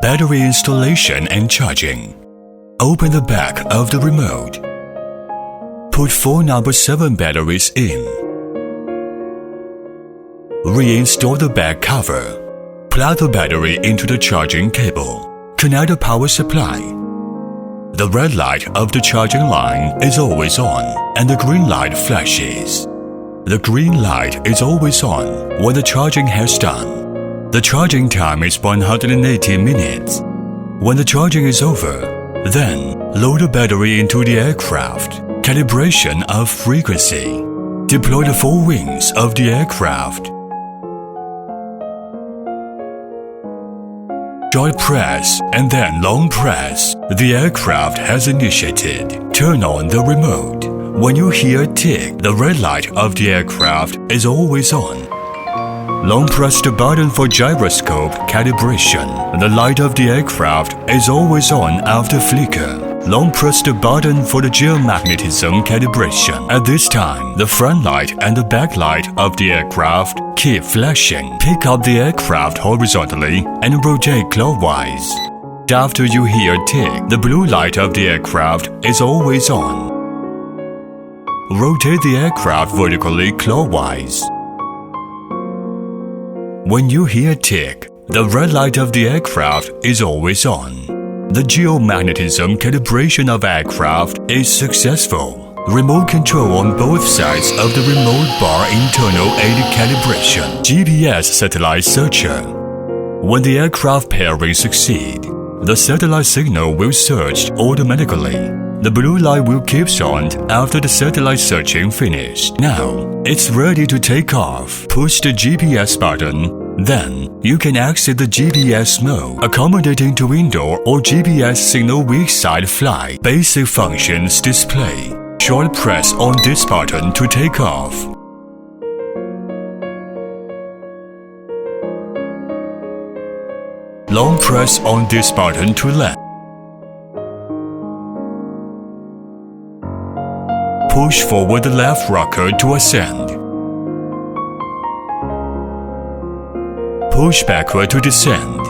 Battery installation and charging. Open the back of the remote. Put 4 number 7 batteries in. Reinstall the back cover. Plug the battery into the charging cable. Connect the power supply. The red light of the charging line is always on and the green light flashes. The green light is always on when the charging has done. The charging time is 180 minutes. When the charging is over, then load the battery into the aircraft. Calibration of frequency. Deploy the 4 wings of the aircraft. Short press and then long press. The aircraft has initiated. Turn on the remote. When you hear tick, the red light of the aircraft is always on. Long press the button for gyroscope calibration. The light of the aircraft is always on after flicker. Long press the button for the geomagnetism calibration. At this time, the front light and the back light of the aircraft keep flashing. Pick up the aircraft horizontally and rotate clockwise. After you hear tick, the blue light of the aircraft is always on. Rotate the aircraft vertically clockwise. When you hear tick, the red light of the aircraft is always on. The geomagnetism calibration of aircraft is successful. Remote control on both sides of the remote bar internal aid calibration. GPS satellite searcher. When the aircraft pairing succeed, the satellite signal will search automatically. The blue light will keep on after the satellite searching finished. Now, it's ready to take off. Push the GPS button. Then, you can exit the GPS mode, accommodating to indoor or GPS signal weak side flight. Basic functions display. Short press on this button to take off. Long press on this button to land. Push forward the left rocker to ascend. Push backward to descend.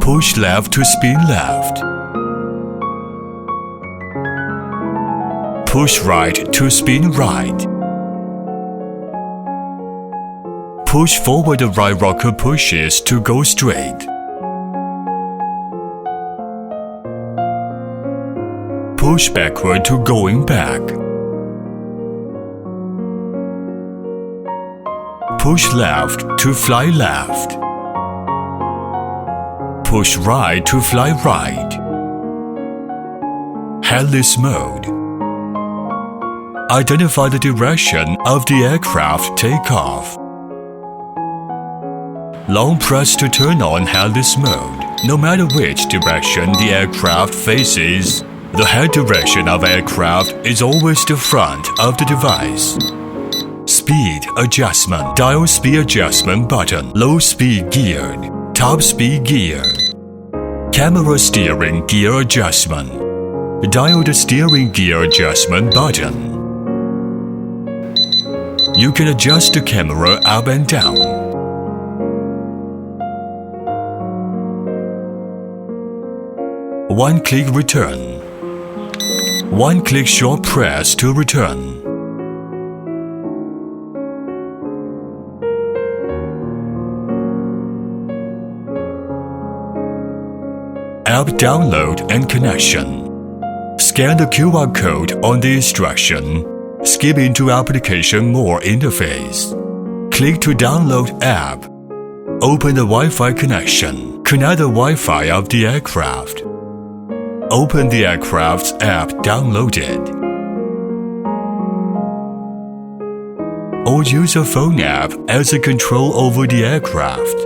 Push left to spin left. Push right to spin right. Push forward the right rocker pushes to go straight. Push backward to going back. Push left to fly left. Push right to fly right. Headless mode. Identify the direction of the aircraft takeoff. Long press to turn on headless mode. No matter which direction the aircraft faces, the head direction of aircraft is always the front of the device. Speed adjustment. Dial speed adjustment button. Low speed geared. Top speed gear. Camera steering gear adjustment. Dial the steering gear adjustment button. You can adjust the camera up and down. One-click return. One-click short press to return. App download and connection. Scan the QR code on the instruction. Skip into Application More interface. Click to download app. Open the Wi-Fi connection. Connect the Wi-Fi of the aircraft. Open the aircraft's app downloaded. Or use a phone app as a control over the aircraft.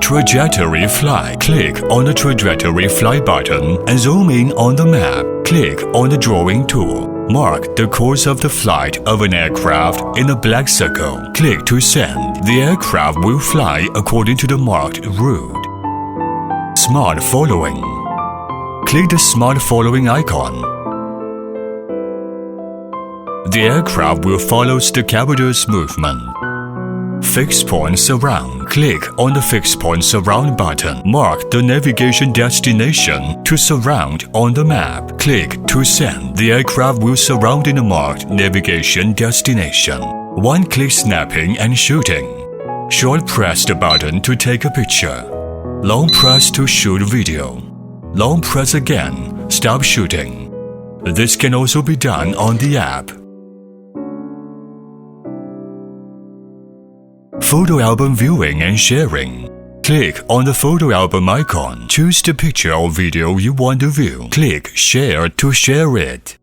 Trajectory fly. Click on the trajectory fly button and zoom in on the map. Click on the drawing tool. Mark the course of the flight of an aircraft in a black circle. Click to send. The aircraft will fly according to the marked route. Smart following. Click the smart following icon. The aircraft will follow the caboteur's movement. Fixed Point Surround. Click on the Fixed Point Surround button. Mark the navigation destination to surround on the map. Click to send. The aircraft will surround in the marked navigation destination. One-click snapping and shooting. Short press the button to take a picture. Long press to shoot video. Long press again. Stop shooting. This can also be done on the app. Photo album viewing and sharing. Click on the photo album icon. Choose the picture or video you want to view. Click Share to share it.